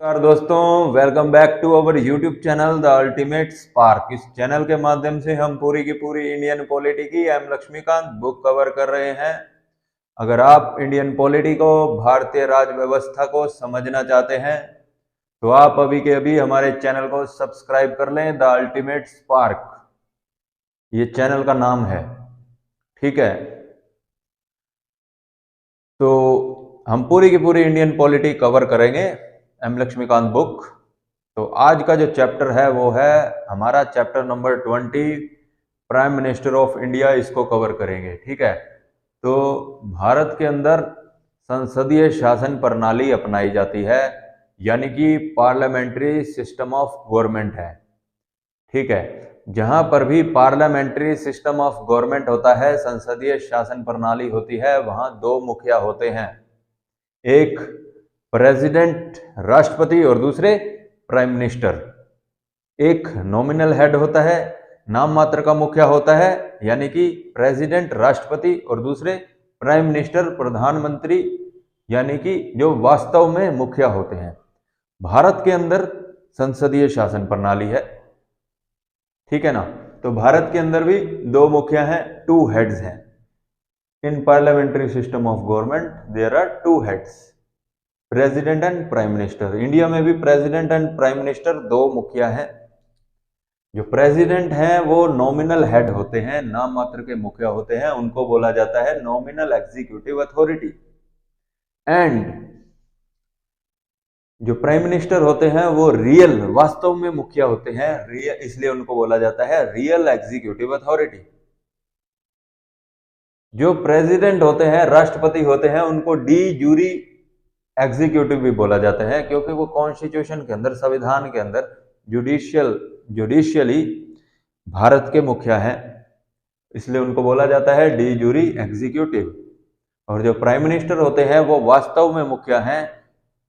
नमस्कार दोस्तों, welcome back to our YouTube channel the Ultimate Spark. इस चैनल के माध्यम से हम पूरी की पूरी इंडियन पॉलिटी की लक्ष्मीकांत बुक कवर कर रहे हैं। अगर आप इंडियन पॉलिटी को, भारतीय राज व्यवस्था को समझना चाहते हैं तो आप अभी के अभी हमारे चैनल को सब्सक्राइब कर लें। द अल्टीमेट स्पार्क ये चैनल का नाम है, ठीक है। तो हम पूरी की पूरी इंडियन पॉलिटी कवर करेंगे लक्ष्मीकांत बुक। तो आज का जो चैप्टर है वो है हमारा chapter number 20, prime minister of India. इसको कवर करेंगे, ठीक है। तो भारत के अंदर संसदीय शासन प्रणाली अपनाई जाती है, यानी कि पार्लियामेंट्री सिस्टम ऑफ गवर्नमेंट है, ठीक है। जहां पर भी पार्लियामेंट्री सिस्टम ऑफ गवर्नमेंट होता है, संसदीय शासन प्रणाली होती है, वहां दो मुखिया होते हैं, एक प्रेसिडेंट राष्ट्रपति और दूसरे प्राइम मिनिस्टर। एक नॉमिनल हेड होता है, नाम मात्र का मुखिया होता है, यानी कि प्रेसिडेंट राष्ट्रपति, और दूसरे प्राइम मिनिस्टर प्रधानमंत्री, यानी कि जो वास्तव में मुखिया होते हैं। भारत के अंदर संसदीय शासन प्रणाली है, ठीक है ना। तो भारत के अंदर भी दो मुखिया हैं, टू हेड्स हैं। In parliamentary system of government there are two heads, president and prime minister. India में भी प्रेसिडेंट एंड प्राइम मिनिस्टर दो मुखिया हैं। जो प्रेसिडेंट हैं वो नॉमिनल हेड होते हैं, नाम मात्र के मुखिया होते हैं, उनको बोला जाता है नॉमिनल एग्जीक्यूटिव अथॉरिटी। एंड जो प्राइम मिनिस्टर होते हैं वो रियल, वास्तव में मुखिया होते हैं, रियल, इसलिए उनको बोला जाता है रियल एग्जीक्यूटिव अथॉरिटी। जो प्रेसिडेंट होते हैं, राष्ट्रपति होते हैं, उनको डी जूरी एग्जीक्यूटिव भी बोला जाता है, क्योंकि वो कॉन्स्टिट्यूशन के अंदर, संविधान के अंदर जुडिशियली भारत के मुखिया हैं, इसलिए उनको बोला जाता है डी जूरी एग्जीक्यूटिव। और जो प्राइम मिनिस्टर होते हैं वो वास्तव में मुखिया हैं,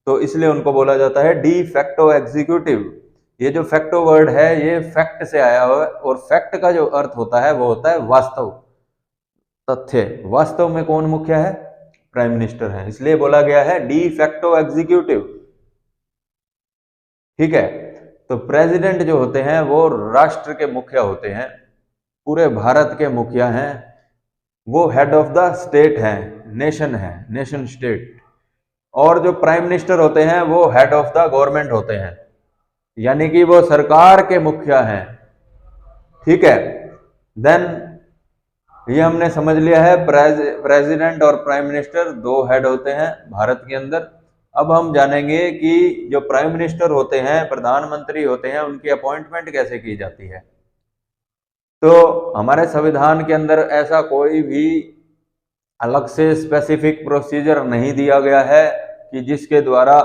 तो इसलिए उनको बोला जाता है डी फैक्टो एग्जीक्यूटिव। ये जो फैक्टो वर्ड है ये फैक्ट से आया हुआ है, और फैक्ट का जो अर्थ होता है वो होता है वास्तव, तथ्य। वास्तव में कौन मुखिया है? प्राइम मिनिस्टर है, इसलिए बोला गया है डी फैक्टो एग्जीक्यूटिव, ठीक है। तो प्रेसिडेंट जो होते हैं वो राष्ट्र के मुखिया होते हैं, पूरे भारत के मुखिया हैं, वो हेड ऑफ द स्टेट है, नेशन है, नेशन स्टेट। और जो प्राइम मिनिस्टर होते हैं वो हेड ऑफ द गवर्नमेंट होते हैं, यानी कि वो सरकार के मुखिया हैं, ठीक है। देन ये हमने समझ लिया है, प्रेसिडेंट और प्राइम मिनिस्टर दो हेड होते हैं भारत के अंदर। अब हम जानेंगे कि जो प्राइम मिनिस्टर होते हैं, प्रधानमंत्री होते हैं, उनकी अपॉइंटमेंट कैसे की जाती है। तो हमारे संविधान के अंदर ऐसा कोई भी अलग से स्पेसिफिक प्रोसीजर नहीं दिया गया है कि जिसके द्वारा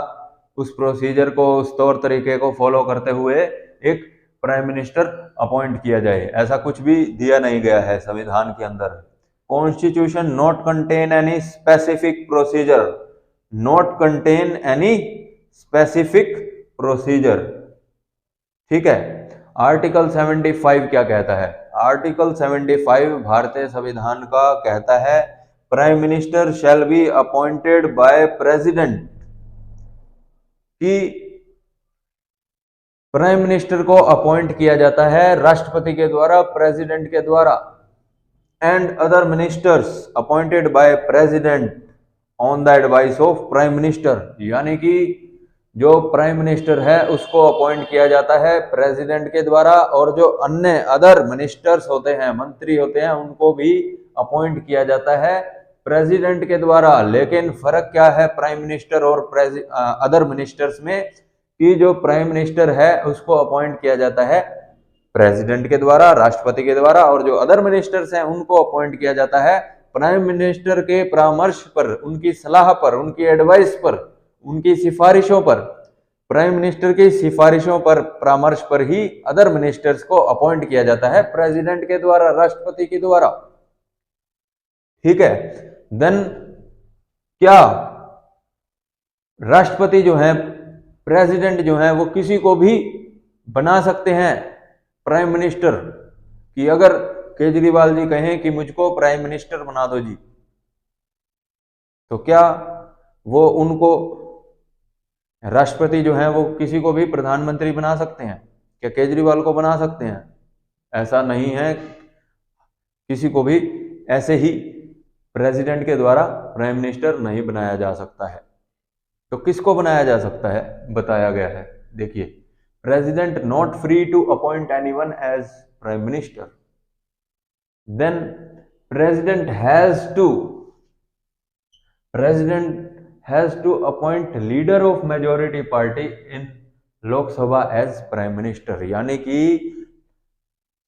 उस प्रोसीजर को, उस तौर तरीके को फॉलो करते हुए एक प्राइम मिनिस्टर अपॉइंट किया जाए, ऐसा कुछ भी दिया नहीं गया है संविधान के अंदर। Constitution not contain any specific procedure, not contain any specific procedure, ठीक है। आर्टिकल 75 क्या कहता है? आर्टिकल 75 भारतीय संविधान का कहता है, prime minister shall be appointed by president, कि प्राइम मिनिस्टर को अपॉइंट किया जाता है राष्ट्रपति के द्वारा, प्रेसिडेंट के द्वारा। And other ministers appointed by president on the advice of prime minister, यानी कि जो प्राइम मिनिस्टर है उसको अपॉइंट किया जाता है प्रेसिडेंट के द्वारा, और जो अन्य अदर मिनिस्टर्स होते हैं, मंत्री होते हैं, उनको भी अपॉइंट किया जाता है प्रेसिडेंट के द्वारा। लेकिन फर्क क्या है प्राइम मिनिस्टर और अदर मिनिस्टर्स में, कि जो प्राइम मिनिस्टर है उसको अपॉइंट किया जाता है प्रेसिडेंट के द्वारा, राष्ट्रपति के द्वारा, और जो अदर मिनिस्टर्स हैं उनको अपॉइंट किया जाता है प्राइम मिनिस्टर के परामर्श पर, उनकी सलाह पर, उनकी एडवाइस पर, उनकी सिफारिशों पर। प्राइम मिनिस्टर की सिफारिशों पर, परामर्श पर ही अदर मिनिस्टर्स को अपॉइंट किया जाता है प्रेसिडेंट के द्वारा, राष्ट्रपति के द्वारा, ठीक है। देन क्या राष्ट्रपति जो है, प्रेसिडेंट जो है, वो किसी को भी बना सकते हैं प्राइम मिनिस्टर? कि अगर केजरीवाल जी कहें कि मुझको प्राइम मिनिस्टर बना दो जी, तो क्या वो उनको राष्ट्रपति जो है वो किसी को भी प्रधानमंत्री बना सकते हैं क्या? केजरीवाल को बना सकते हैं? ऐसा नहीं है, किसी को भी ऐसे ही प्रेसिडेंट के द्वारा प्राइम मिनिस्टर नहीं बनाया जा सकता है। तो किसको बनाया जा सकता है बताया गया है, देखिए, president not free to appoint anyone as prime minister, then president has to appoint leader of majority party in Lok Sabha as prime minister, यानी कि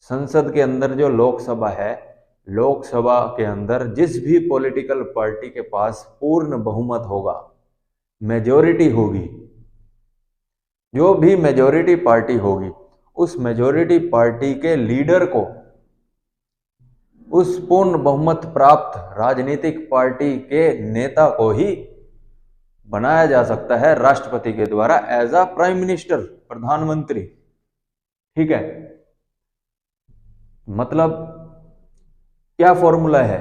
संसद के अंदर जो लोकसभा है, लोकसभा के अंदर जिस भी पॉलिटिकल पार्टी के पास पूर्ण बहुमत होगा, मेजॉरिटी होगी, जो भी मेजॉरिटी पार्टी होगी, उस मेजॉरिटी पार्टी के लीडर को, उस पूर्ण बहुमत प्राप्त राजनीतिक पार्टी के नेता को ही बनाया जा सकता है राष्ट्रपति के द्वारा एज अ प्राइम मिनिस्टर, प्रधानमंत्री। ठीक है, मतलब क्या फॉर्मूला है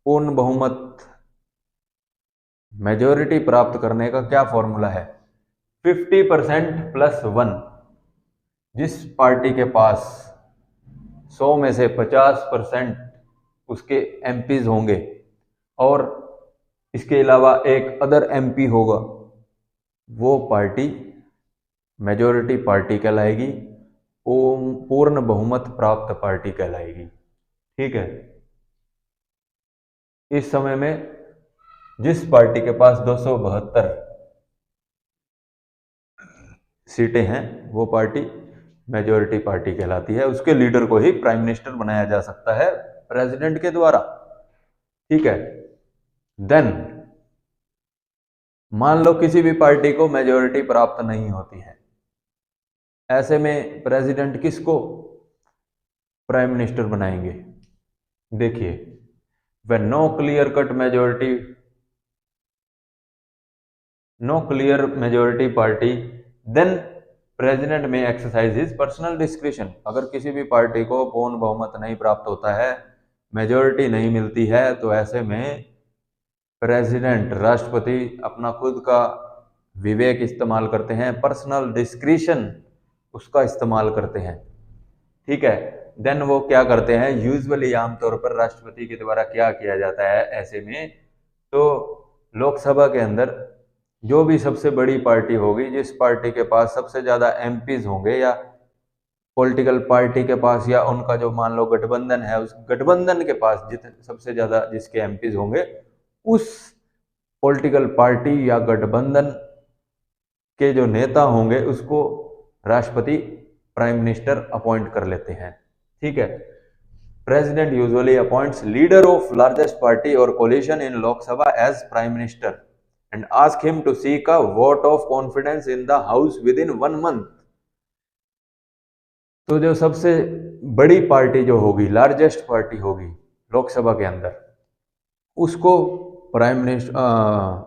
पूर्ण बहुमत मेजॉरिटी प्राप्त करने का? क्या फॉर्मूला है? 50% + 1। जिस पार्टी के पास 100 में से 50% उसके एमपीज होंगे और इसके अलावा एक अदर एमपी होगा, वो पार्टी मेजॉरिटी पार्टी कहलाएगी, पूर्ण बहुमत प्राप्त पार्टी कहलाएगी। ठीक है, इस समय में जिस पार्टी के पास 272 सीटें हैं वो पार्टी मेजॉरिटी पार्टी कहलाती है, उसके लीडर को ही प्राइम मिनिस्टर बनाया जा सकता है प्रेसिडेंट के द्वारा। ठीक है, देन मान लो किसी भी पार्टी को मेजॉरिटी प्राप्त नहीं होती है, ऐसे में प्रेसिडेंट किसको प्राइम मिनिस्टर बनाएंगे? देखिए, when no clear majority party, then president may exercise his personal discretion। अगर किसी भी पार्टी को पूर्ण बहुमत नहीं प्राप्त होता है, मेजॉरिटी नहीं मिलती है, तो ऐसे में प्रेसिडेंट, राष्ट्रपति अपना खुद का विवेक इस्तेमाल करते हैं, पर्सनल डिस्क्रिशन उसका इस्तेमाल करते हैं। ठीक है, देन वो क्या करते हैं, यूजुअली आमतौर पर राष्ट्रपति के द्वारा क्या किया जाता है ऐसे में, तो लोकसभा के अंदर जो भी सबसे बड़ी पार्टी होगी, जिस पार्टी के पास सबसे ज्यादा एमपीज होंगे, या पॉलिटिकल पार्टी के पास, या उनका जो मान लो गठबंधन है, उस गठबंधन के पास सबसे ज्यादा जिसके एमपीज होंगे, उस पॉलिटिकल पार्टी या गठबंधन के जो नेता होंगे उसको राष्ट्रपति प्राइम मिनिस्टर अपॉइंट कर लेते हैं। ठीक है, president usually appoints leader of largest party और coalition in Lok Sabha as prime minister and ask him to seek a vote of confidence in the house within 1 month. तो जो सबसे बड़ी पार्टी जो होगी, लार्जेस्ट पार्टी होगी लोकसभा के अंदर, उसको प्राइम मिनिस्टर,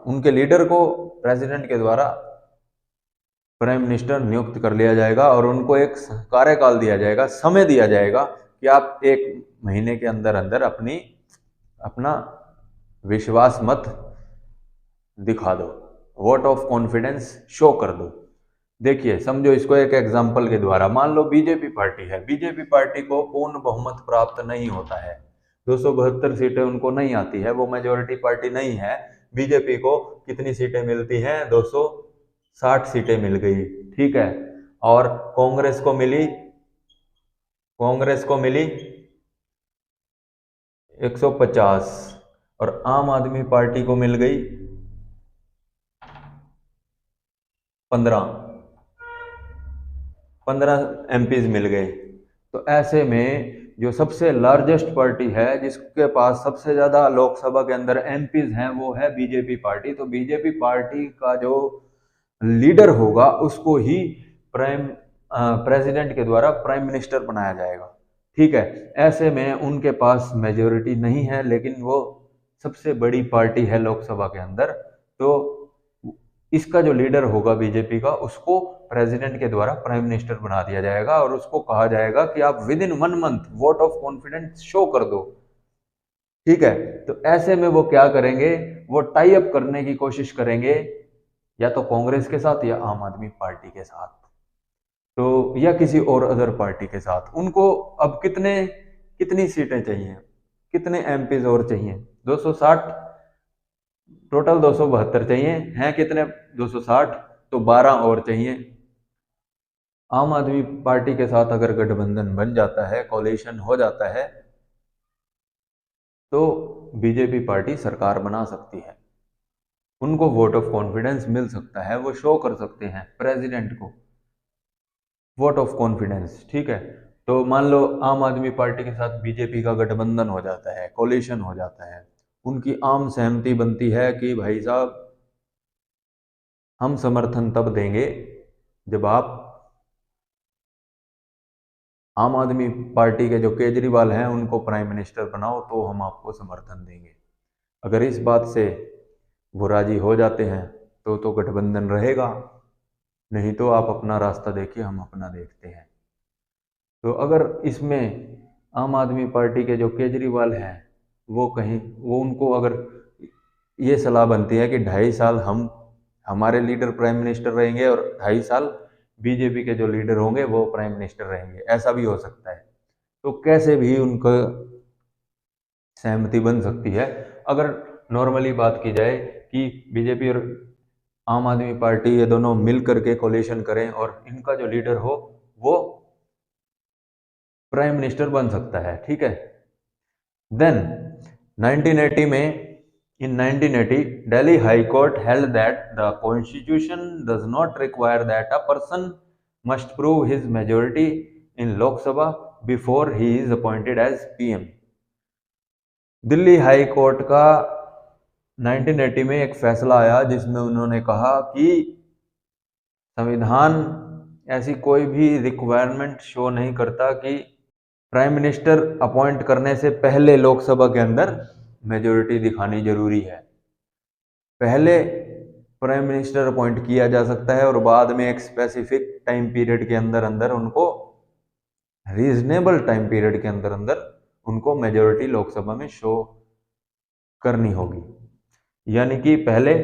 उनके लीडर को प्रेसिडेंट के द्वारा प्राइम मिनिस्टर नियुक्त कर लिया जाएगा और उनको एक कार्यकाल दिया जाएगा, समय दिया जाएगा कि आप 1 महीने के अंदर अंदर अपना विश्वास मत दिखा दो, वोट ऑफ कॉन्फिडेंस शो कर दो। देखिए, समझो इसको एक एग्जांपल के द्वारा, मान लो बीजेपी पार्टी है, बीजेपी पार्टी को पूर्ण बहुमत प्राप्त नहीं होता है, 272 सीटें उनको नहीं आती है, वो मेजॉरिटी पार्टी नहीं है। बीजेपी को कितनी सीटें मिलती हैं? 260 सीटें मिल गई। ठीक है, और कांग्रेस को मिली 150 और आम आदमी पार्टी को मिल गई 15 एमपीज मिल गए। तो ऐसे में जो सबसे लार्जेस्ट पार्टी है, जिसके पास सबसे ज्यादा लोकसभा के अंदर एमपीज हैं, वो है बीजेपी पार्टी। तो बीजेपी पार्टी का जो लीडर होगा उसको ही प्रेसिडेंट के द्वारा प्राइम मिनिस्टर बनाया जाएगा। ठीक है, ऐसे में उनके पास मेजॉरिटी नहीं है, लेकिन वो सबसे बड़ी पार्टी है लोकसभा के अंदर, तो इसका जो लीडर होगा बीजेपी का, उसको प्रेसिडेंट के द्वारा प्राइम मिनिस्टर बना दिया जाएगा और उसको कहा जाएगा कि आप with in 1 month vote of confidence show कर दो। ठीक है, तो ऐसे में वो क्या करेंगे, वो टाई अप करने की कोशिश करेंगे या तो कांग्रेस के साथ या आम आदमी पार्टी के साथ, तो या किसी और अदर पार्टी के साथ। उनको अब कितनी सीटें चाहिए, कितने एमपीज और चाहिए? 260, टोटल 272 चाहिए, हैं कितने? 260, तो 12 और चाहिए। आम आदमी पार्टी के साथ अगर गठबंधन बन जाता है, कोalition हो जाता है, तो बीजेपी पार्टी सरकार बना सकती है, उनको वोट ऑफ कॉन्फिडेंस मिल सकता है, वो शो कर सकते हैं प्रेसिडेंट को वोट ऑफ कॉन्फिडेंस। ठीक है, तो मान लो आम आदमी पार्टी के साथ बीजेपी का गठबंधन हो जाता है, कोलिशन हो जाता है, उनकी आम सहमति बनती है कि भाई साहब हम समर्थन तब देंगे जब आप आम आदमी पार्टी के जो केजरीवाल हैं उनको प्राइम मिनिस्टर बनाओ, तो हम आपको समर्थन देंगे। अगर इस बात से वो राजी हो जाते हैं तो गठबंधन रहेगा, नहीं तो आप अपना रास्ता देखिए, हम अपना देखते हैं। तो अगर इसमें आम आदमी पार्टी के जो केजरीवाल हैं वो उनको अगर ये सलाह बनती है कि 2.5 साल हमारे लीडर प्राइम मिनिस्टर रहेंगे और 2.5 साल बीजेपी के जो लीडर होंगे वो प्राइम मिनिस्टर रहेंगे, ऐसा भी हो सकता है, तो कैसे भी उनका सहमति बन सकती है। अगर नॉर्मली बात की जाए कि बीजेपी और आम आदमी पार्टी ये दोनों मिल करके कोलिशन करें और इनका जो लीडर हो वो प्राइम मिनिस्टर बन सकता है, ठीक है। देन 1980 में, in 1980 Delhi High Court held that the constitution does not require that a person must prove his majority in Lok Sabha before he is appointed as PM। Delhi high court का 1980 में एक फैसला आया जिसमें उन्होंने कहा कि संविधान ऐसी कोई भी रिक्वायरमेंट शो नहीं करता कि प्राइम मिनिस्टर अपॉइंट करने से पहले लोकसभा के अंदर मेजोरिटी दिखानी जरूरी है। पहले प्राइम मिनिस्टर अपॉइंट किया जा सकता है और बाद में एक स्पेसिफिक टाइम पीरियड के अंदर अंदर उनको, रीजनेबल टाइम पीरियड के अंदर अंदर उनको मेजोरिटी लोकसभा में शो करनी होगी। यानी कि पहले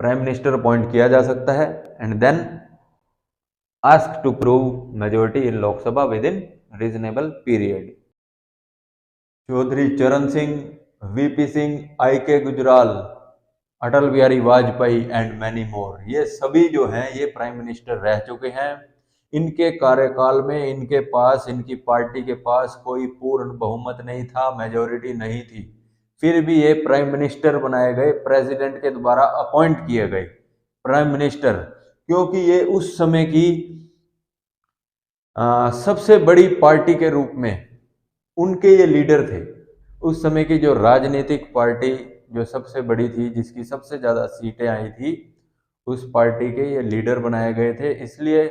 प्राइम मिनिस्टर अपॉइंट किया जा सकता है and then ask to prove majority in Lok Sabha within reasonable period. Chaudhary Charan Singh, VP Singh, I K Gujral, Atal Bihari Vajpayee and many more, ये सभी जो हैं ये प्राइम मिनिस्टर रह चुके हैं। इनके कार्यकाल में इनके पास, इनकी पार्टी के पास कोई पूर्ण बहुमत नहीं था, मेजोरिटी नहीं थी, फिर भी ये प्राइम मिनिस्टर बनाए गए, प्रेसिडेंट के द्वारा अपॉइंट किए गए प्राइम मिनिस्टर, क्योंकि ये उस समय की सबसे बड़ी पार्टी के रूप में उनके ये लीडर थे। उस समय की जो राजनीतिक पार्टी जो सबसे बड़ी थी, जिसकी सबसे ज्यादा सीटें आई थी, उस पार्टी के ये लीडर बनाए गए थे। इसलिए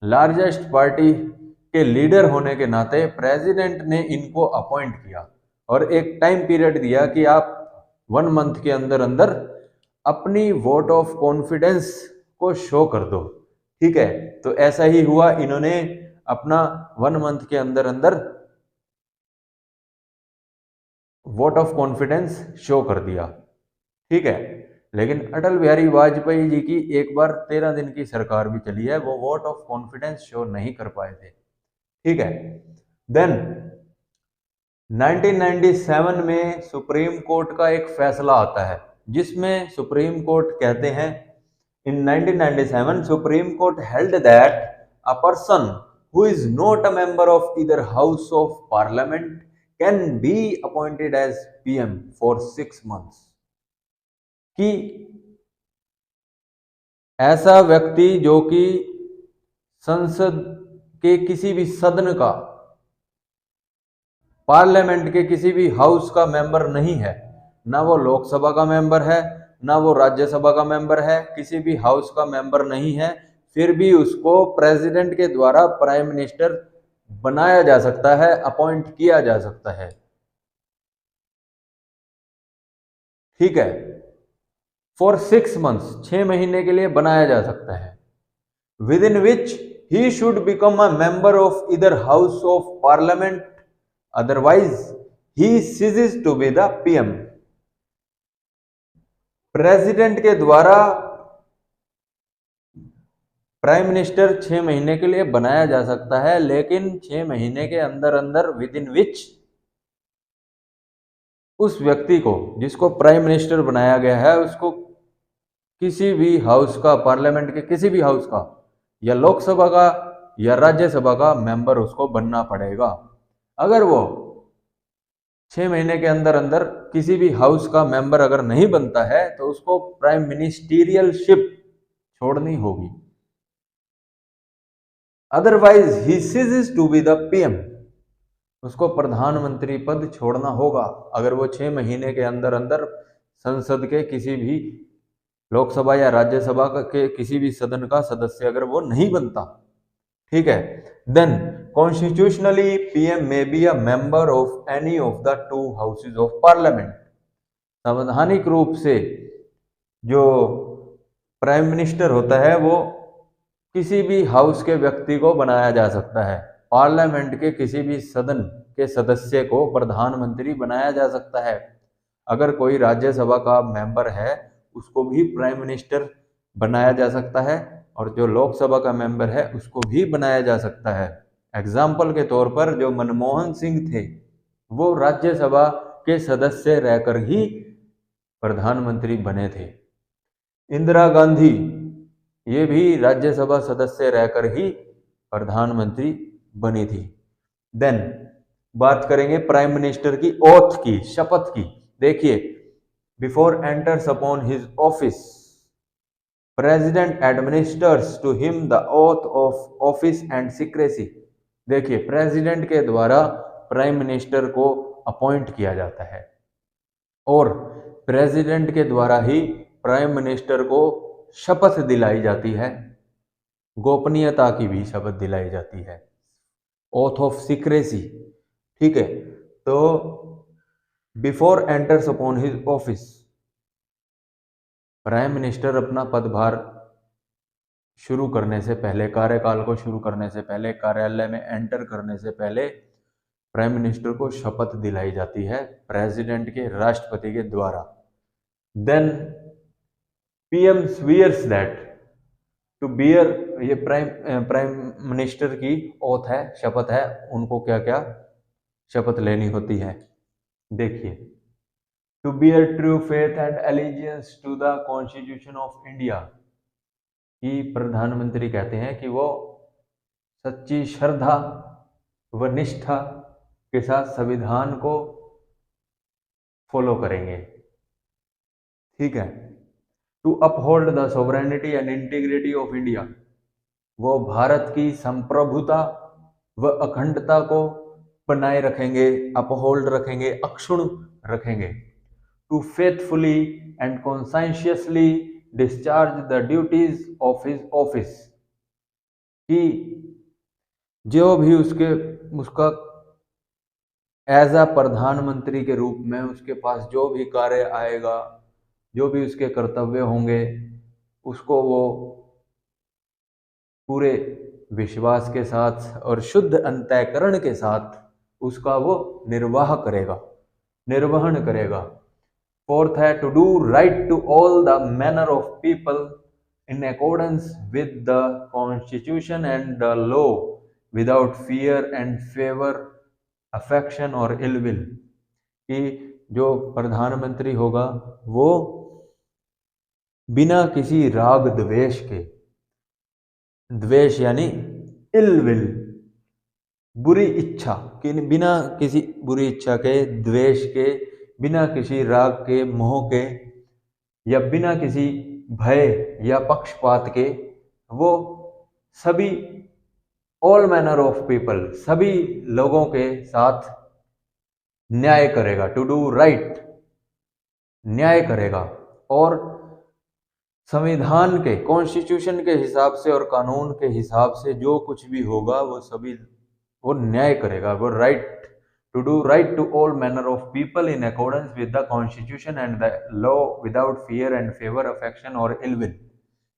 लार्जेस्ट पार्टी के लीडर होने के नाते प्रेसिडेंट ने इनको अपॉइंट किया और एक टाइम पीरियड दिया कि आप 1 मंथ के अंदर अंदर अपनी वोट ऑफ कॉन्फिडेंस को शो कर दो, ठीक है। तो ऐसा ही हुआ, इन्होंने अपना 1 मंथ के अंदर अंदर वोट ऑफ कॉन्फिडेंस शो कर दिया, ठीक है। लेकिन अटल बिहारी वाजपेयी जी की एक बार 13 दिन की सरकार भी चली है, वो वोट ऑफ कॉन्फिडेंस शो नहीं कर पाए थे, ठीक है। देन 1997 में सुप्रीम कोर्ट का एक फैसला आता है जिसमें सुप्रीम कोर्ट कहते हैं, in 1997 Supreme Court held that a person who is not a member of either house of parliament can be appointed as PM for 6 months। कि ऐसा व्यक्ति जो कि संसद के किसी भी सदन का, पार्लियामेंट के किसी भी हाउस का मेंबर नहीं है, ना वो लोकसभा का मेंबर है, ना वो राज्यसभा का मेंबर है, किसी भी हाउस का मेंबर नहीं है, फिर भी उसको प्रेसिडेंट के द्वारा प्राइम मिनिस्टर बनाया जा सकता है, अपॉइंट किया जा सकता है, ठीक है। फॉर 6 months, 6 महीने के लिए बनाया जा सकता है, within which he should become a member of either house of parliament, otherwise he ceases to be the PM. President के द्वारा प्राइम मिनिस्टर 6 महीने के लिए बनाया जा सकता है, लेकिन 6 महीने के अंदर अंदर विद इन विच उस व्यक्ति को जिसको प्राइम मिनिस्टर बनाया गया है उसको किसी भी हाउस का, पार्लियामेंट के किसी भी हाउस का या लोकसभा का या राज्यसभा का मेंबर उसको बनना पड़ेगा। अगर वो 6 महीने के अंदर अंदर किसी भी हाउस का मेंबर अगर नहीं बनता है तो उसको प्राइम मिनिस्टीरियलशिप छोड़नी होगी। Otherwise he ceases to be the PM, उसको प्रधानमंत्री पद छोड़ना होगा अगर वो 6 महीने के अंदर अंदर संसद के किसी भी लोकसभा या राज्यसभा के किसी भी सदन का सदस्य अगर वो नहीं बनता। ठीक है, then constitutionally PM may be a member of any of the 2 houses of parliament. संवैधानिक रूप से जो प्राइम मिनिस्टर होता है वो किसी भी हाउस के व्यक्ति को बनाया जा सकता है। पार्लियामेंट के किसी भी सदन के सदस्य को प्रधानमंत्री बनाया जा सकता है। अगर कोई राज्यसभा का मेंबर है उसको भी प्राइम मिनिस्टर बनाया जा सकता है और जो लोकसभा का मेंबर है उसको भी बनाया जा सकता है। एग्जाम्पल के तौर पर जो मनमोहन सिंह थे वो राज्यसभा के सदस्य रहकर ही प्रधानमंत्री बने थे। इंदिरा गांधी ये भी राज्यसभा सदस्य रहकर ही प्रधानमंत्री बनी थी। देन बात करेंगे प्राइम मिनिस्टर की ओथ की, शपथ की। देखिए, before enters upon his office president administers to him the oath of office and secrecy. देखिए, प्रेसिडेंट के द्वारा प्राइम मिनिस्टर को अपॉइंट किया जाता है और प्रेसिडेंट के द्वारा ही प्राइम मिनिस्टर को शपथ दिलाई जाती है, गोपनीयता की भी शपथ दिलाई जाती है, ओथ ऑफ सीक्रेसी। ठीक है, तो before enters upon his office, prime minister अपना पदभार शुरू करने से पहले, कार्यकाल को शुरू करने से पहले, कार्यालय में एंटर करने से पहले प्राइम मिनिस्टर को शपथ दिलाई जाती है प्रेसिडेंट के, राष्ट्रपति के द्वारा। Then PM swears that to bear, ये प्राइम मिनिस्टर की ओथ है, शपथ है, उनको क्या क्या शपथ लेनी होती है। देखिए, to bear true faith and allegiance to the constitution of India, कि प्रधानमंत्री कहते हैं कि वो सच्ची श्रद्धा व निष्ठा के साथ संविधान को फॉलो करेंगे। ठीक है, to uphold the sovereignty and integrity of India, वो भारत की संप्रभुता व अखंडता को बनाए रखेंगे, अपहोल्ड रखेंगे, अक्षुण्ण रखेंगे। To faithfully and conscientiously discharge the duties of his office, कि जो भी उसका एज अ प्रधानमंत्री के रूप में उसके पास जो भी कार्य आएगा, जो भी उसके कर्तव्य होंगे, उसको वो पूरे विश्वास के साथ और शुद्ध अंतःकरण के साथ उसका वो निर्वहन करेगा। फोर्थ है to do right to all the manner of people in accordance with the constitution and the law without fear and favour, affection और इल विल, कि जो प्रधानमंत्री होगा वो बिना किसी राग द्वेष के, द्वेष यानी इल विल, बुरी इच्छा के, बिना किसी बुरी इच्छा के, द्वेष के, बिना किसी राग के, मोह के, या बिना किसी भय या पक्षपात के, वो सभी ऑल मैनर ऑफ पीपल, सभी लोगों के साथ न्याय करेगा। टू डू राइट, न्याय करेगा, और संविधान के, कॉन्स्टिट्यूशन के हिसाब से और कानून के हिसाब से जो कुछ भी होगा वो सभी वो न्याय करेगा। वो right to do right to all manner of people in accordance with the constitution and the law without fear and favour, affection और इल विल,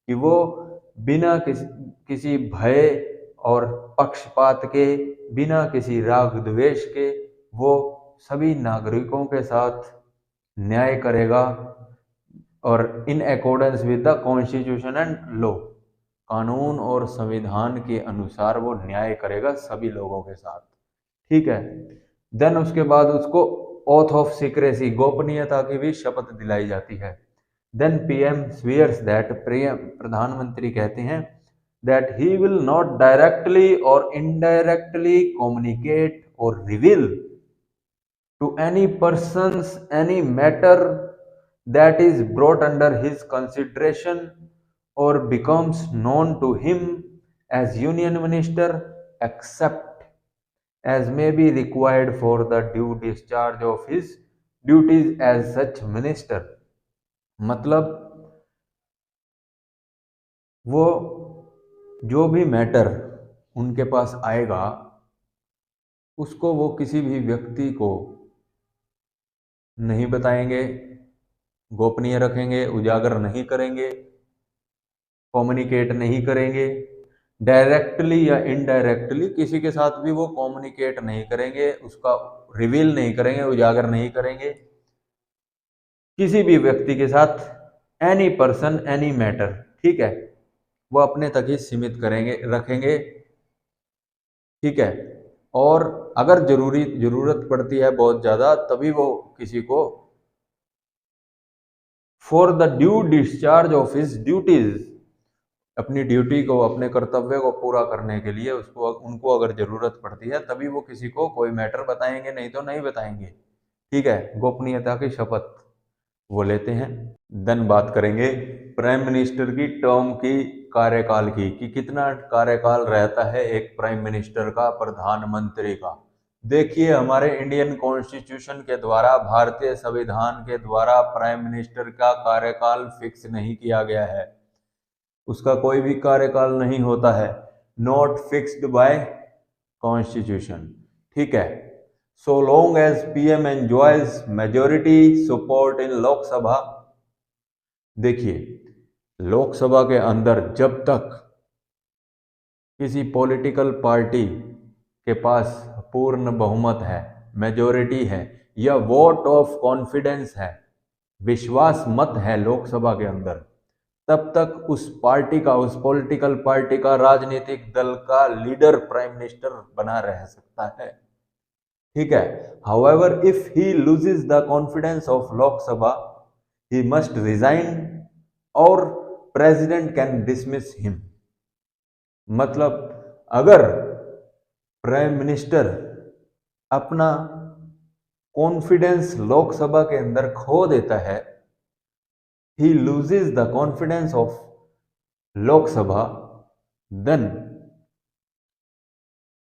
कि वो बिना किसी भय और पक्षपात के, बिना किसी राग द्वेष के, वो सभी नागरिकों के साथ न्याय करेगा, और इन accordance with the constitution and law, कानून और संविधान के अनुसार वो न्याय करेगा सभी लोगों के साथ, ठीक है। देन उसके बाद उसको ओथ ऑफ सीक्रेसी, गोपनीयता की भी शपथ दिलाई जाती है। देन पीएम स्वीयर्स दैट, प्रधानमंत्री कहते हैं that he will not directly और इनडायरेक्टली कम्युनिकेट और reveal to any persons any matter that is brought under his consideration or becomes known to him as union minister, except as may be required for the due discharge of his duties as such minister। मतलब वो जो भी matter उनके पास आएगा उसको वो किसी भी व्यक्ति को नहीं बताएंगे, गोपनीय रखेंगे, उजागर नहीं करेंगे, कम्युनिकेट नहीं करेंगे, डायरेक्टली या इनडायरेक्टली किसी के साथ भी वो कम्युनिकेट नहीं करेंगे, उसका रिवील नहीं करेंगे, उजागर नहीं करेंगे किसी भी व्यक्ति के साथ, एनी पर्सन एनी मैटर, ठीक है, वो अपने तक ही सीमित करेंगे, रखेंगे, ठीक है। और अगर जरूरत पड़ती है बहुत ज्यादा तभी वो किसी को for the due discharge of his duties, अपनी ड्यूटी को, अपने कर्तव्य को पूरा करने के लिए उनको अगर जरूरत पड़ती है तभी वो किसी को कोई मैटर बताएंगे, नहीं तो नहीं बताएंगे, ठीक है। गोपनीयता की शपथ वो लेते हैं। देन बात करेंगे प्राइम मिनिस्टर की टर्म की, कार्यकाल की, कि कितना कार्यकाल रहता है एक प्राइम मिनिस्टर का, प्रधानमंत्री का। देखिए हमारे इंडियन कॉन्स्टिट्यूशन के द्वारा, भारतीय संविधान के द्वारा प्राइम मिनिस्टर का कार्यकाल फिक्स नहीं किया गया है, उसका कोई भी कार्यकाल नहीं होता है, नॉट फिक्स्ड बाय कॉन्स्टिट्यूशन, ठीक है। So long as PM enjoys majority support in Lok Sabha, देखिए लोकसभा के अंदर जब तक किसी पॉलिटिकल पार्टी के पास पूर्ण बहुमत है, मेजोरिटी है, या वोट ऑफ कॉन्फिडेंस है, विश्वास मत है लोकसभा के अंदर, तब तक उस पार्टी का, उस पॉलिटिकल पार्टी का, राजनीतिक दल का लीडर प्राइम मिनिस्टर बना रह सकता है, ठीक है। However if he loses the confidence of Lok Sabha he must resign और प्रेसिडेंट कैन डिसमिस हिम। मतलब अगर प्राइम मिनिस्टर अपना कॉन्फिडेंस लोकसभा के अंदर खो देता है, he loses the confidence of Lok Sabha, then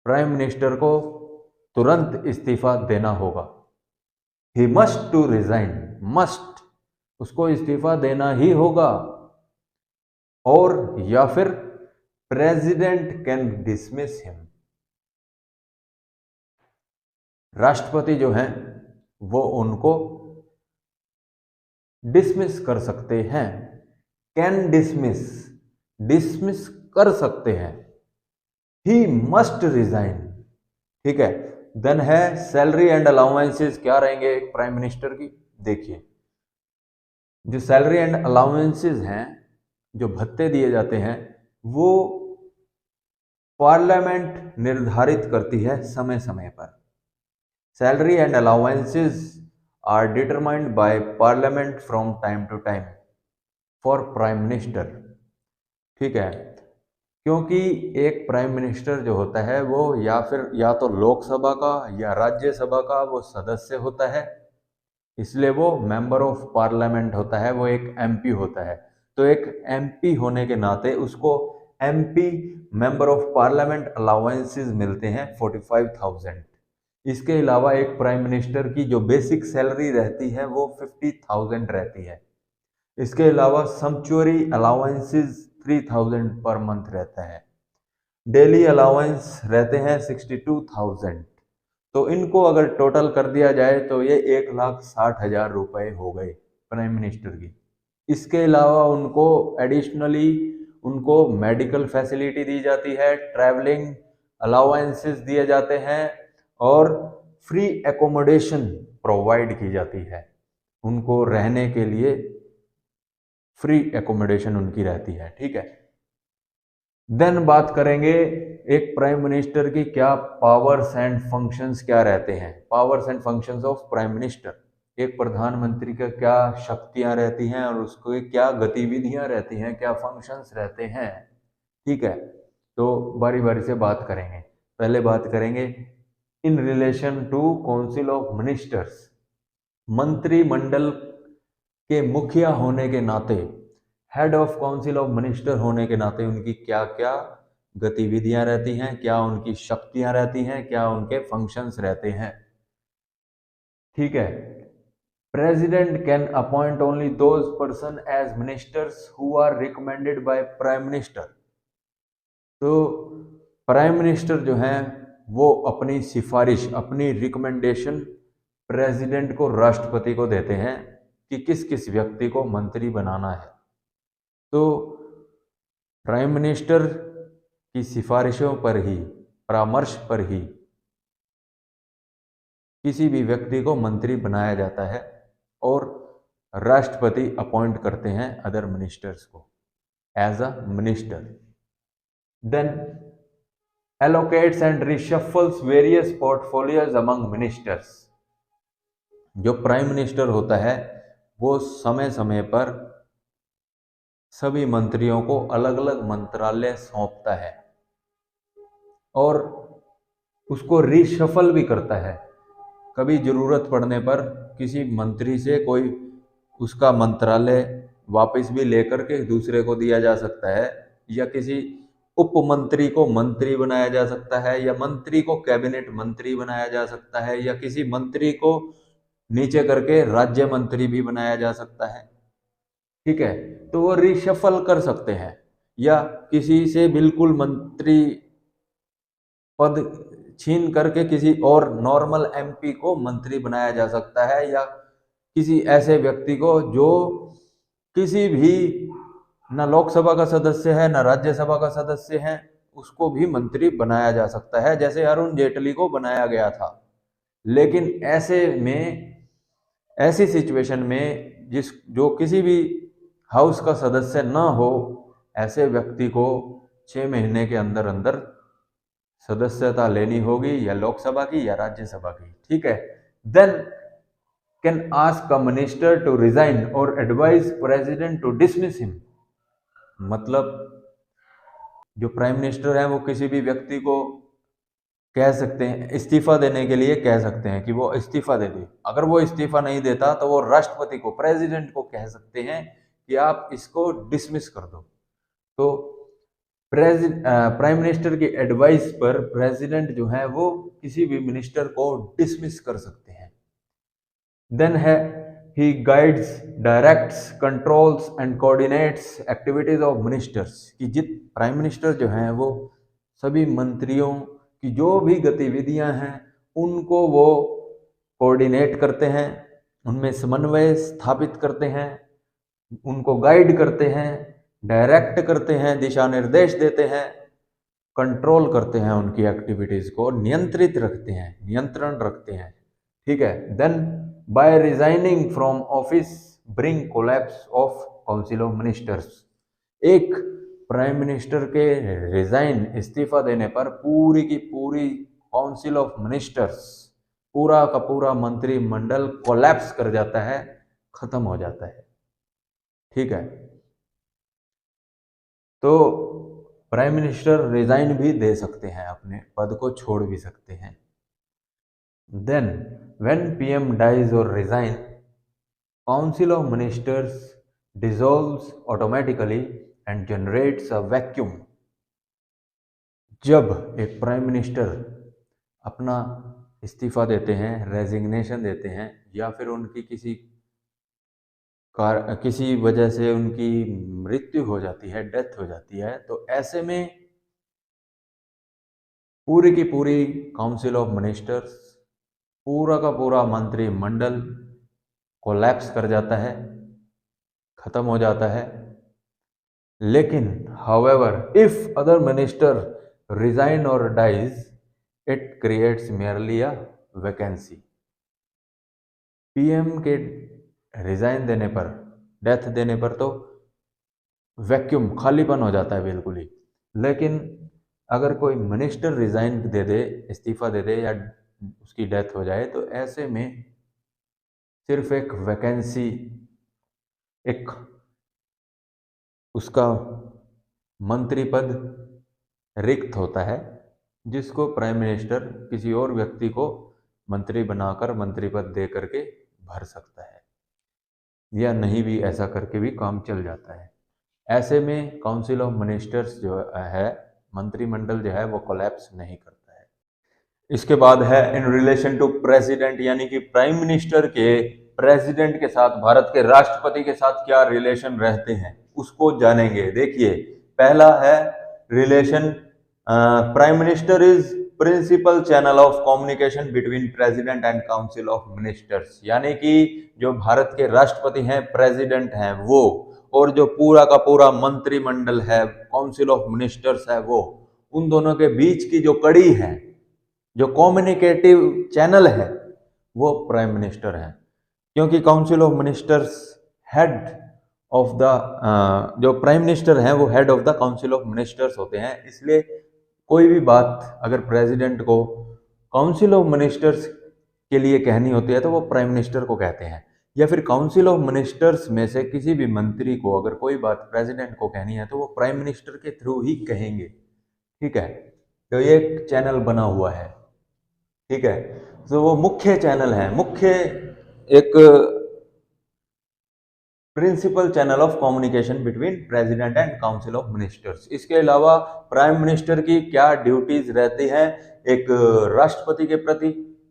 prime minister को तुरंत इस्तीफा देना होगा। He must to resign, must, उसको इस्तीफा देना ही होगा, और या फिर प्रेसिडेंट कैन डिसमिस हिम, राष्ट्रपति जो हैं वो उनको डिसमिस कर सकते हैं, कैन डिसमिस, डिसमिस कर सकते हैं, ही मस्ट रिजाइन, ठीक है। देन है सैलरी एंड अलाउंसेस, क्या रहेंगे एक प्राइम मिनिस्टर की, देखिए जो सैलरी एंड अलाउंसेस हैं, जो भत्ते दिए जाते हैं, वो पार्लियामेंट निर्धारित करती है समय समय पर। Salary and allowances are determined by parliament from time to time for prime minister, ठीक है। क्योंकि एक प्राइम मिनिस्टर जो होता है वो या तो लोकसभा का या राज्यसभा का वो सदस्य होता है, इसलिए वो मेंबर ऑफ पार्लियामेंट होता है, वो एक एमपी होता है। तो एक एमपी होने के नाते उसको MP member of parliament allowances मिलते हैं 45,000। इसके अलावा एक प्राइम मिनिस्टर की जो बेसिक सैलरी रहती है वो 50,000 रहती है। इसके अलावा सम्चुअरी अलाउंसेस 3,000 पर मंथ रहता है, डेली अलाउंस रहते हैं 62,000। तो इनको अगर टोटल कर दिया जाए तो ये 1,60,000 रुपए हो गए प्राइम मिनिस्टर की। इसके अलावा उनको एडिशनली उनको मेडिकल फैसिलिटी दी जाती है, ट्रैवलिंग अलाउंसेस दिए जाते हैं, और फ्री एकोमोडेशन प्रोवाइड की जाती है, उनको रहने के लिए फ्री एकोमोडेशन उनकी रहती है, ठीक है। देन बात करेंगे एक प्राइम मिनिस्टर की क्या पावर्स एंड फंक्शंस क्या रहते हैं, powers and functions of prime minister. एक प्रधानमंत्री का क्या शक्तियां रहती हैं और उसको क्या गतिविधियां रहती हैं, क्या फंक्शंस रहते हैं। ठीक है, तो बारी बारी से बात करेंगे। पहले बात करेंगे in relation to council of ministers. मंत्रिमंडल के मुखिया होने के नाते, head of council of minister होने के नाते उनकी क्या क्या गतिविधियां रहती हैं, क्या उनकी शक्तियां रहती हैं, क्या उनके फंक्शंस रहते हैं। ठीक है, president can appoint only those person as ministers who are recommended by prime minister. तो प्राइम मिनिस्टर जो है वो अपनी सिफारिश, अपनी रिकमेंडेशन प्रेसिडेंट को, राष्ट्रपति को देते हैं कि किस किस व्यक्ति को मंत्री बनाना है। तो प्राइम मिनिस्टर की सिफारिशों पर ही, परामर्श पर ही किसी भी व्यक्ति को मंत्री बनाया जाता है और राष्ट्रपति अपॉइंट करते हैं अदर मिनिस्टर्स को as a minister. Then allocates and reshuffles various portfolios among ministers। जो प्राइम मिनिस्टर होता है वो समय समय पर सभी मंत्रियों को अलग अलग मंत्रालय सौंपता है और उसको रीशफल भी करता है। कभी जरूरत पड़ने पर किसी मंत्री से कोई उसका मंत्रालय वापस भी लेकर के दूसरे को दिया जा सकता है, या किसी उप मंत्री को मंत्री बनाया जा सकता है, या मंत्री को कैबिनेट मंत्री बनाया जा सकता है, या किसी मंत्री को नीचे करके राज्य मंत्री भी बनाया जा सकता है। ठीक है, तो वो रिशफल कर सकते हैं, या किसी से बिल्कुल मंत्री पद छीन करके किसी और नॉर्मल एमपी को मंत्री बनाया जा सकता है, या किसी ऐसे व्यक्ति को जो किसी भी न लोकसभा का सदस्य है न राज्यसभा का सदस्य है, उसको भी मंत्री बनाया जा सकता है, जैसे अरुण जेटली को बनाया गया था। लेकिन ऐसे में, ऐसी सिचुएशन में जो किसी भी हाउस का सदस्य न हो, ऐसे व्यक्ति को 6 महीने के अंदर अंदर सदस्यता लेनी होगी, या लोकसभा की या राज्यसभा की। ठीक है, then can ask a minister to resign और advise president to dismiss him. मतलब जो प्राइम मिनिस्टर है वो किसी भी व्यक्ति को कह सकते हैं, इस्तीफा देने के लिए कह सकते हैं कि वो इस्तीफा दे दे। अगर वो इस्तीफा नहीं देता तो वो राष्ट्रपति को, प्रेसिडेंट को कह सकते हैं कि आप इसको डिसमिस कर दो। तो प्राइम मिनिस्टर की एडवाइस पर प्रेसिडेंट जो है वो किसी भी मिनिस्टर को डिसमिस कर सकते हैं। देन है he guides, directs, controls and coordinates activities of ministers. कि जित प्राइम मिनिस्टर जो हैं वो सभी मंत्रियों की जो भी गतिविधियां हैं उनको वो कोऑर्डिनेट करते हैं, उनमें समन्वय स्थापित करते हैं, उनको गाइड करते हैं, डायरेक्ट करते हैं, दिशा निर्देश देते हैं, कंट्रोल करते हैं, उनकी एक्टिविटीज को नियंत्रित रखते हैं, नियंत्रण रखते हैं। ठीक है, then by resigning from office bring collapse of council of ministers. एक प्राइम मिनिस्टर के रिजाइन, इस्तीफा देने पर पूरी की पूरी काउंसिल ऑफ मिनिस्टर्स, पूरा का पूरा मंत्रिमंडल कोलैप्स कर जाता है, खत्म हो जाता है। ठीक है, तो प्राइम मिनिस्टर रिजाइन भी दे सकते हैं, अपने पद को छोड़ भी सकते हैं। देन व्हेन पीएम डाइज और resign, council of ministers dissolves automatically and generates a vacuum. जब एक प्राइम मिनिस्टर अपना इस्तीफा देते हैं, रेजिग्नेशन देते हैं, या फिर उनकी किसी वजह से उनकी मृत्यु हो जाती है, डेथ हो जाती है, तो ऐसे में पूरी की पूरी काउंसिल ऑफ मिनिस्टर्स, पूरा का पूरा मंत्रिमंडल कोलैप्स कर जाता है, खत्म हो जाता है। लेकिन however if other minister resign और dies, it creates merely a vacancy. PM के रिजाइन देने पर, डेथ देने पर तो वैक्यूम, खालीपन हो जाता है बिल्कुल ही। लेकिन अगर कोई मिनिस्टर रिजाइन दे दे, इस्तीफा दे दे या उसकी डेथ हो जाए, तो ऐसे में सिर्फ एक वैकेंसी, एक उसका मंत्री पद रिक्त होता है, जिसको प्राइम मिनिस्टर किसी और व्यक्ति को मंत्री बनाकर मंत्री पद दे करके भर सकता है, या नहीं भी ऐसा करके भी काम चल जाता है। ऐसे में काउंसिल ऑफ मिनिस्टर्स जो है, मंत्रिमंडल जो है वो कोलैप्स नहीं करता है। इसके बाद है इन रिलेशन टू प्रेसिडेंट, यानी कि प्राइम मिनिस्टर के प्रेसिडेंट के साथ, भारत के राष्ट्रपति के साथ क्या रिलेशन रहते हैं उसको जानेंगे। देखिए, पहला है relation, prime minister is principal channel of communication between president and council of ministers, यानी कि जो भारत के राष्ट्रपति हैं, प्रेसिडेंट हैं वो, और जो पूरा का पूरा मंत्रिमंडल है, काउंसिल ऑफ मिनिस्टर्स है वो, उन दोनों के बीच की जो कड़ी है, जो कम्युनिकेटिव चैनल है, वो प्राइम मिनिस्टर है। क्योंकि council of ministers head of the, जो प्राइम मिनिस्टर हैं वो head of the council of ministers होते हैं, इसलिए कोई भी बात अगर प्रेसिडेंट को काउंसिल ऑफ मिनिस्टर्स के लिए कहनी होती है तो वो प्राइम मिनिस्टर को कहते हैं, या फिर काउंसिल ऑफ मिनिस्टर्स में से किसी भी मंत्री को अगर कोई बात प्रेसिडेंट को कहनी है तो वो प्राइम मिनिस्टर के थ्रू ही कहेंगे। ठीक है, तो ये एक चैनल बना हुआ है। ठीक है, तो वो मुख्य चैनल है, मुख्य एक principal channel of communication between president and council of ministers. इसके अलावा प्राइम मिनिस्टर की क्या ड्यूटीज रहती हैं एक राष्ट्रपति के प्रति,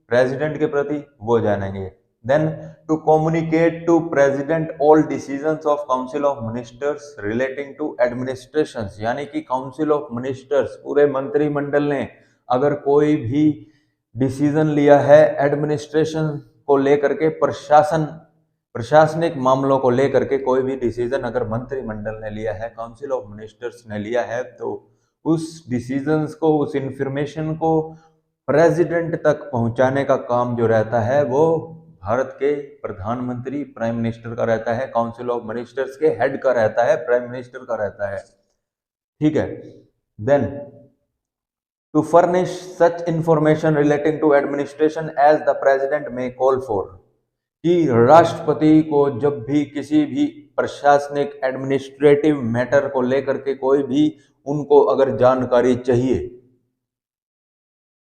प्रेसिडेंट के प्रति, वो जानेंगे। Then to communicate to president all decisions of council of ministers relating to administrations, यानी कि काउंसिल ऑफ मिनिस्टर्स, पूरे मंत्रिमंडल ने अगर कोई भी डिसीजन लिया है एडमिनिस्ट्रेशन को लेकर के, प्रशासनिक मामलों को लेकर के कोई भी डिसीजन अगर मंत्रिमंडल ने लिया है, काउंसिल ऑफ मिनिस्टर्स ने लिया है, तो उस डिसीजंस को, उस इंफॉर्मेशन को प्रेसिडेंट तक पहुंचाने का काम जो रहता है वो भारत के प्रधानमंत्री, प्राइम मिनिस्टर का रहता है। काउंसिल ऑफ मिनिस्टर्स के हेड का रहता है, प्राइम मिनिस्टर का रहता है। ठीक है, then to furnish such information relating to administration as the president may call for, कि राष्ट्रपति को जब भी किसी भी प्रशासनिक एडमिनिस्ट्रेटिव मैटर को लेकर के कोई भी उनको अगर जानकारी चाहिए,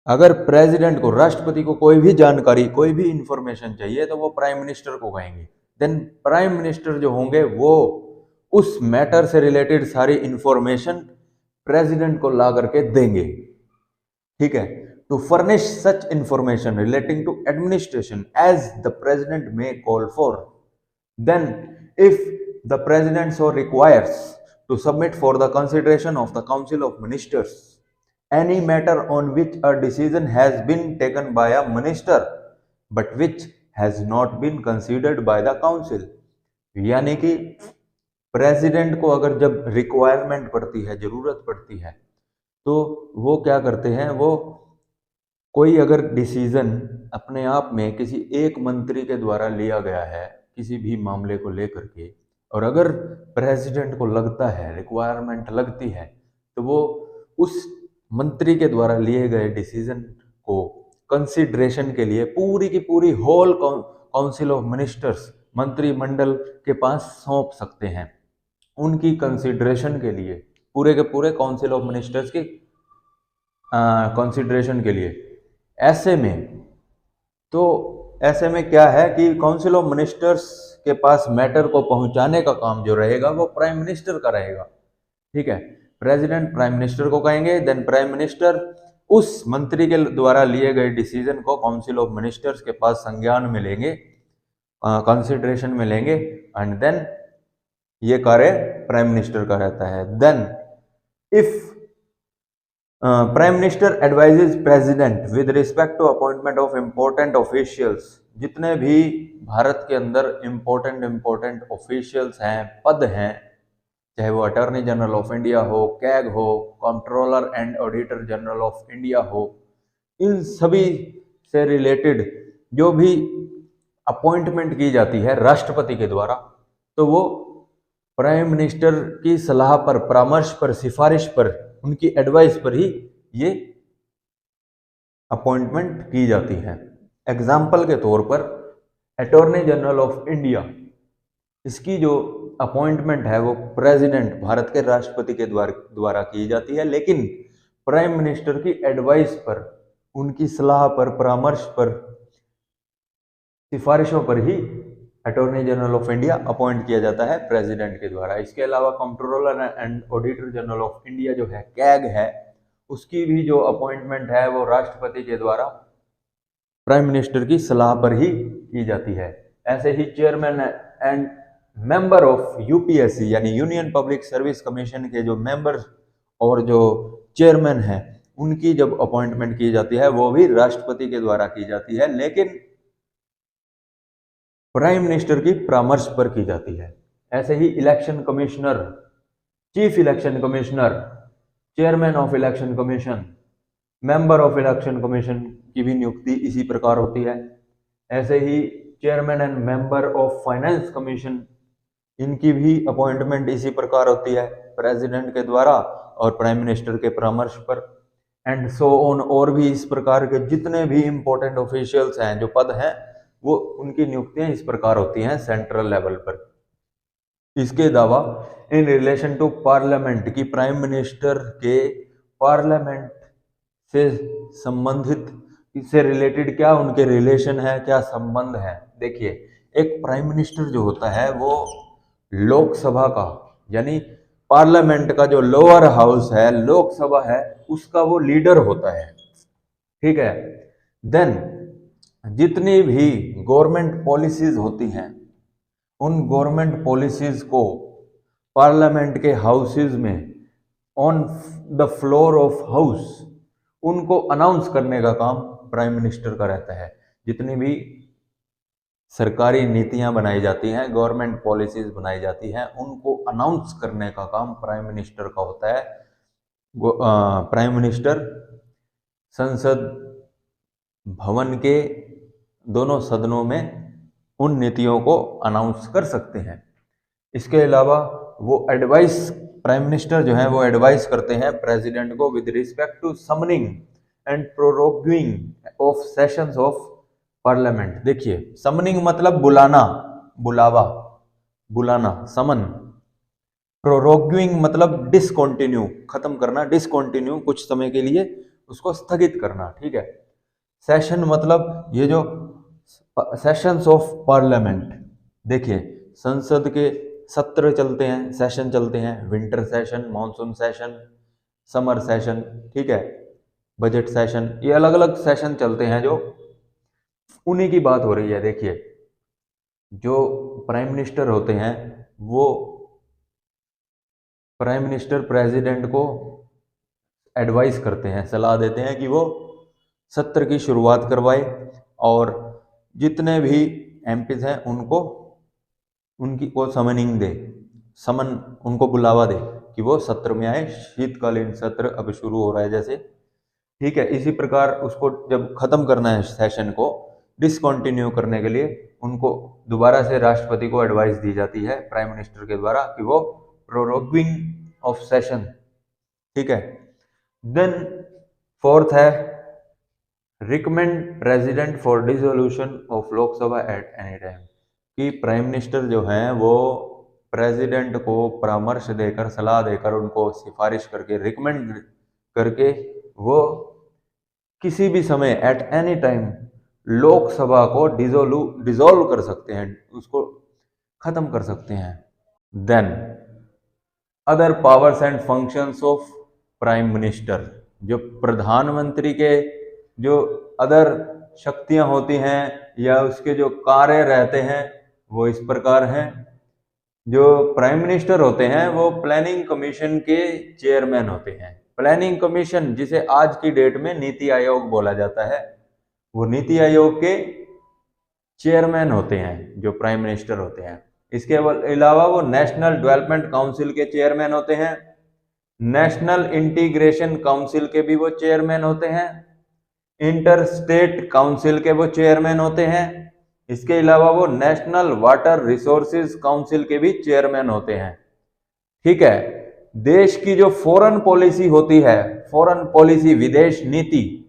अगर प्रेसिडेंट को, राष्ट्रपति को कोई भी जानकारी, कोई भी इंफॉर्मेशन चाहिए तो वो प्राइम मिनिस्टर को कहेंगे। देन प्राइम मिनिस्टर जो होंगे वो उस मैटर से रिलेटेड सारी इंफॉर्मेशन प्रेसिडेंट को ला करके देंगे। ठीक है, to furnish such information relating to administration as the president may call for. Then, if the president so requires, to submit for the consideration of the council of ministers any matter on which a decision has been taken by a minister but which has not been considered by the council. यानी कि president को अगर जब requirement पड़ती है, जरूरत पड़ती है, तो वो क्या करते हैं, वो कोई अगर डिसीजन अपने आप में किसी एक मंत्री के द्वारा लिया गया है किसी भी मामले को लेकर के, और अगर प्रेसिडेंट को लगता है, रिक्वायरमेंट लगती है, तो वो उस मंत्री के द्वारा लिए गए डिसीजन को कंसिडरेशन के लिए पूरी की पूरी होल काउंसिल ऑफ मिनिस्टर्स, मंत्रिमंडल के पास सौंप सकते हैं, उनकी कंसिडरेशन के लिए, पूरे के पूरे काउंसिल ऑफ मिनिस्टर्स की कंसिडरेशन के लिए। ऐसे में क्या है कि काउंसिल ऑफ मिनिस्टर्स के पास मैटर को पहुंचाने का काम जो रहेगा वो प्राइम मिनिस्टर का रहेगा। ठीक है, प्रेसिडेंट प्राइम मिनिस्टर को कहेंगे, देन प्राइम मिनिस्टर उस मंत्री के द्वारा लिए गए डिसीजन को काउंसिल ऑफ मिनिस्टर्स के पास संज्ञान में लेंगे, कंसिडरेशन में लेंगे, एंड देन ये कार्य प्राइम मिनिस्टर का रहता है। Then if prime minister advises president with respect to appointment of important officials, जितने भी भारत के अंदर इम्पोर्टेंट ऑफिशियल्स हैं, पद हैं, चाहे वो अटॉर्नी जनरल ऑफ इंडिया हो, कैग हो, controller and auditor general of India हो, इन सभी से रिलेटेड जो भी अपॉइंटमेंट की जाती है राष्ट्रपति के द्वारा, तो वो प्राइम मिनिस्टर की सलाह पर, परामर्श पर, सिफारिश पर उनकी एडवाइस पर ही ये अपॉइंटमेंट की जाती है। एग्जाम्पल के तौर पर अटॉर्नी जनरल ऑफ इंडिया, इसकी जो अपॉइंटमेंट है वो प्रेसिडेंट, भारत के राष्ट्रपति के द्वारा की जाती है, लेकिन प्राइम मिनिस्टर की एडवाइस पर, उनकी सलाह पर, परामर्श पर, सिफारिशों पर ही attorney general of India appoint किया जाता है प्रेसिडेंट के द्वारा। इसके अलावा controller and auditor general of India जो है, कैग है, उसकी भी जो अपॉइंटमेंट है वो राष्ट्रपति के द्वारा प्राइम मिनिस्टर की सलाह पर ही की जाती है। ऐसे ही chairman and member of UPSC यानी यूनियन पब्लिक सर्विस कमीशन के जो मेंबर और जो चेयरमैन हैं, उनकी जब अपॉइंटमेंट की जाती है वो भी राष्ट्रपति के द्वारा की जाती है, लेकिन प्राइम मिनिस्टर की परामर्श पर की जाती है। ऐसे ही election commissioner, chief election commissioner, chairman of election commission, member of election commission की भी नियुक्ति इसी प्रकार होती है। ऐसे ही chairman and member of finance commission, इनकी भी अपॉइंटमेंट इसी प्रकार होती है प्रेसिडेंट के द्वारा और प्राइम मिनिस्टर के परामर्श पर, एंड सो ऑन। और भी इस प्रकार के जितने भी इंपॉर्टेंट ऑफिशियल्स हैं, जो पद हैं, वो उनकी नियुक्तियां इस प्रकार होती हैं सेंट्रल लेवल पर। इसके अलावा इन रिलेशन टू पार्लियामेंट की प्राइम मिनिस्टर के पार्लियामेंट से संबंधित, इससे रिलेटेड क्या उनके रिलेशन है, क्या संबंध है। देखिए, एक प्राइम मिनिस्टर जो होता है वो लोकसभा का यानी पार्लियामेंट का जो लोअर हाउस है, लोकसभा है, उसका वो लीडर होता है, ठीक है। देन जितनी भी गवर्नमेंट पॉलिसीज होती हैं, उन गवर्नमेंट पॉलिसीज को पार्लियामेंट के हाउसेज में on the floor of house उनको अनाउंस करने का काम प्राइम मिनिस्टर का रहता है। जितनी भी सरकारी नीतियां बनाई जाती हैं, गवर्नमेंट पॉलिसीज बनाई जाती हैं, उनको अनाउंस करने का काम प्राइम मिनिस्टर का होता है। प्राइम मिनिस्टर संसद भवन के दोनों सदनों में उन नीतियों को अनाउंस कर सकते हैं। इसके अलावा वो एडवाइस, प्राइम मिनिस्टर जो है वो एडवाइस करते हैं प्रेसिडेंट को with respect to summoning and proroguing of sessions of parliament. देखिए, समनिंग मतलब बुलाना, बुलावा, बुलाना, समन। प्रोरोगिंग मतलब डिसकंटिन्यू, खत्म करना, डिसकंटिन्यू, कुछ समय के लिए उसको स्थगित करना, ठीक है। सेशन मतलब ये जो सेशंस ऑफ पार्लियामेंट, देखिए संसद के सत्र चलते हैं, सेशन चलते हैं, winter session, monsoon session, summer session, ठीक है, बजट सेशन, ये अलग अलग सेशन चलते हैं, जो उन्हीं की बात हो रही है। देखिए, जो प्राइम मिनिस्टर होते हैं वो प्राइम मिनिस्टर प्रेसिडेंट को एडवाइस करते हैं, सलाह देते हैं कि वो सत्र की शुरुआत करवाए और जितने भी एमपीज हैं उनको उनकी को समनिंग दे, समन, उनको बुलावा दे कि वो सत्र में आए। शीतकालीन सत्र अब शुरू हो रहा है जैसे, ठीक है। इसी प्रकार उसको जब खत्म करना है सेशन को, डिसकंटिन्यू करने के लिए उनको दोबारा से राष्ट्रपति को एडवाइस दी जाती है प्राइम मिनिस्टर के द्वारा कि वो प्रोरोगिंग ऑफ सेशन, ठीक है। देन फोर्थ है recommend president for dissolution of Lok Sabha at any time, कि प्राइम मिनिस्टर जो हैं वो प्रेसिडेंट को परामर्श देकर, सलाह देकर, उनको सिफारिश करके, रिकमेंड करके वो किसी भी समय एट एनी टाइम लोकसभा को डिसॉल्व कर सकते हैं, उसको खत्म कर सकते हैं। Then other powers and functions of prime minister, जो प्रधानमंत्री के जो अदर शक्तियां होती हैं या उसके जो कार्य रहते हैं वो इस प्रकार हैं। जो प्राइम मिनिस्टर होते हैं वो प्लानिंग कमीशन के चेयरमैन होते हैं। प्लानिंग कमीशन, जिसे आज की डेट में नीति आयोग बोला जाता है, वो नीति आयोग के चेयरमैन होते हैं जो प्राइम मिनिस्टर होते हैं। इसके अलावा वो नेशनल डेवलपमेंट काउंसिल के चेयरमैन होते हैं, नेशनल इंटीग्रेशन काउंसिल के भी वो चेयरमैन होते हैं, इंटर स्टेट काउंसिल के वो चेयरमैन होते हैं। इसके अलावा वो नेशनल वाटर रिसोर्सेज काउंसिल के भी चेयरमैन होते हैं, ठीक है। देश की जो फॉरेन पॉलिसी होती है, फॉरेन पॉलिसी, विदेश नीति,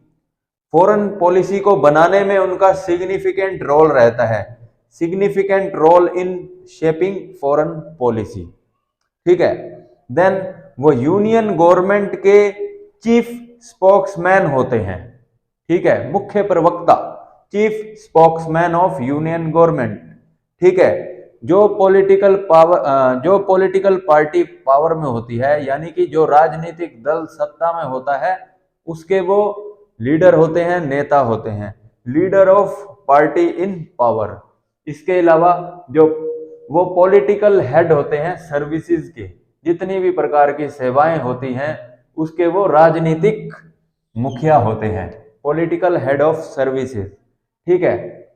फॉरेन पॉलिसी को बनाने में उनका सिग्निफिकेंट रोल रहता है, significant role in shaping foreign policy. ठीक है। देन वो यूनियन गवर्नमेंट के चीफ स्पोक्समैन होते हैं। ठीक है, मुख्य प्रवक्ता, chief spokesman of union government. ठीक है, जो पॉलिटिकल पार्टी पावर में होती है, यानी कि जो राजनीतिक दल सत्ता में होता है, उसके वो लीडर होते हैं, नेता होते हैं, leader of party in power. इसके अलावा जो वो पॉलिटिकल हेड होते हैं सर्विसेज के, जितनी भी प्रकार की सेवाएं होती हैं उसके वो राजनीतिक मुखिया होते हैं, पॉलिटिकल हेड ऑफ सर्विसेज। ठीक है।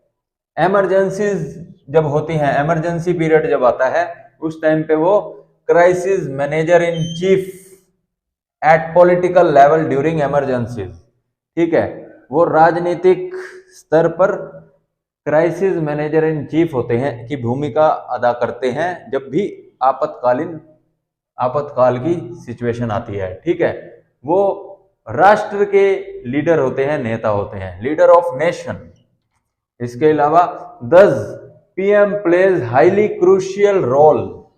इमरजेंसीज जब होती हैं, इमरजेंसी पीरियड जब आता है, उस टाइम पे वो crisis manager in chief at political level during emergencies. ठीक है, वो राजनीतिक स्तर पर क्राइसिस मैनेजर इन चीफ होते हैं की भूमिका अदा करते हैं जब भी आपातकाल की सिचुएशन आती है। ठीक है, वो राष्ट्र के लीडर होते हैं, नेता होते हैं, लीडर ऑफ नेशन। इसके अलावा thus PM plays highly crucial role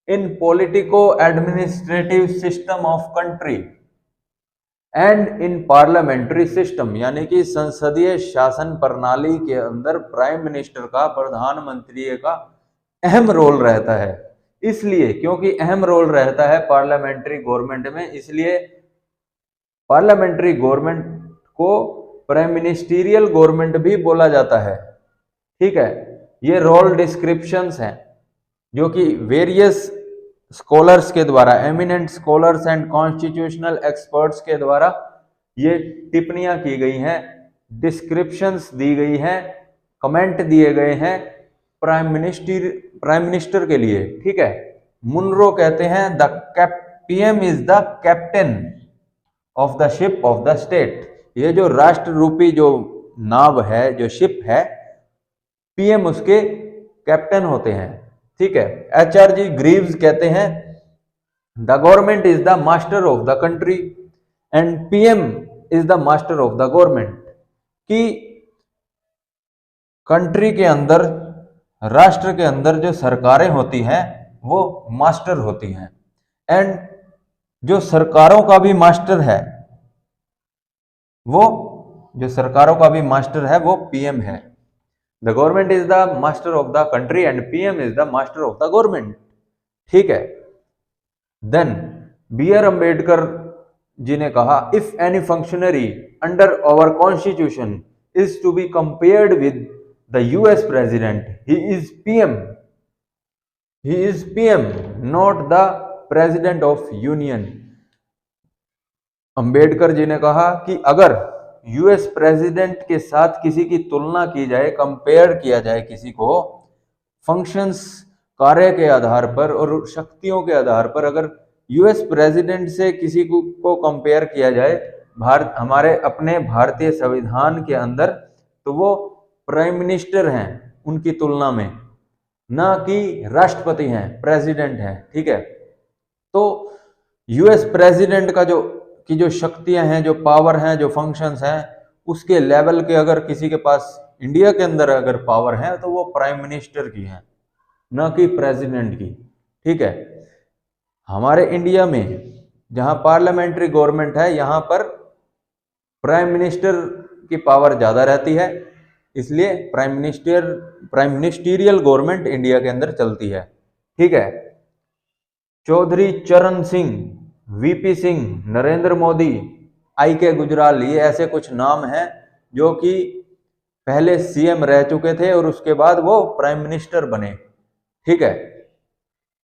in politico-administrative system of country and in parliamentary system, यानी कि संसदीय शासन प्रणाली के अंदर प्राइम मिनिस्टर का, प्रधानमंत्री का अहम रोल रहता है। इसलिए क्योंकि अहम रोल रहता है पार्लियामेंट्री गवर्नमेंट में, इसलिए पार्लियामेंट्री गवर्नमेंट को प्राइम मिनिस्टीरियल गवर्नमेंट भी बोला जाता है। ठीक है, ये रोल डिस्क्रिप्शंस हैं जो कि वेरियस स्कॉलर्स के द्वारा, eminent scholars and constitutional experts के द्वारा ये टिप्पणियां की गई हैं, डिस्क्रिप्शंस दी गई हैं, कमेंट दिए गए हैं प्राइम मिनिस्टर के लिए। ठीक है, मुनरो कहते हैं the PM is the captain of the ship of the state. ये जो राष्ट्र रूपी जो नाव है, जो शिप है, PM उसके कैप्टन होते हैं। ठीक है। HRG ग्रीव्स कहते हैं the government is the master of the country and PM is the master of the government. कि कंट्री के अंदर, राष्ट्र के अंदर जो सरकारें होती हैं वो मास्टर होती हैं, एंड जो सरकारों का भी मास्टर है, वो जो सरकारों का भी मास्टर है वो PM है। The government is the master of the country and PM is the master of the government. ठीक है। देन BR अम्बेडकर जी ने कहा, if any functionary under our constitution is to be compared with the US president, he is PM not the president of union. Ambedkar ji ने कहा कि अगर US president के साथ किसी की तुलना की जाए, कंपेयर किया जाए किसी को, फंक्शंस, कार्य के आधार पर और शक्तियों के आधार पर, अगर US प्रेसिडेंट से किसी को कंपेयर किया जाए हमारे अपने भारतीय संविधान के अंदर, तो वो प्राइम मिनिस्टर हैं उनकी तुलना में, ना कि राष्ट्रपति हैं, प्रेसिडेंट हैं। ठीक है। तो US प्रेसिडेंट का जो शक्तियां हैं, जो पावर हैं, जो फंक्शंस हैं, उसके लेवल के अगर किसी के पास इंडिया के अंदर अगर पावर है तो वो प्राइम मिनिस्टर की है, ना कि प्रेसिडेंट की। ठीक है। हमारे इंडिया में जहां पार्लियामेंट्री गवर्नमेंट है, यहां पर प्राइम मिनिस्टर की पावर ज्यादा रहती है, इसलिए प्राइम मिनिस्टीरियल गवर्नमेंट इंडिया के अंदर चलती है। ठीक है। चौधरी चरण सिंह, VP सिंह, नरेंद्र मोदी, IK गुजराल, ये ऐसे कुछ नाम हैं जो कि पहले CM रह चुके थे और उसके बाद वो प्राइम मिनिस्टर बने। ठीक है।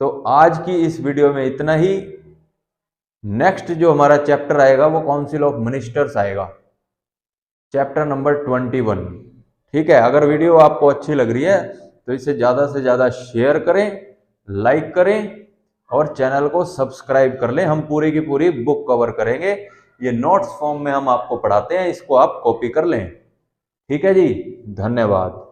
तो आज की इस वीडियो में इतना ही। नेक्स्ट जो हमारा चैप्टर आएगा वो काउंसिल ऑफ मिनिस्टर्स आएगा, चैप्टर नंबर 21। ठीक है। अगर वीडियो आपको अच्छी लग रही है तो इसे ज़्यादा से ज़्यादा शेयर करें, लाइक करें और चैनल को सब्सक्राइब कर लें। हम पूरी की पूरी बुक कवर करेंगे, ये नोट्स फॉर्म में हम आपको पढ़ाते हैं, इसको आप कॉपी कर लें। ठीक है जी, धन्यवाद।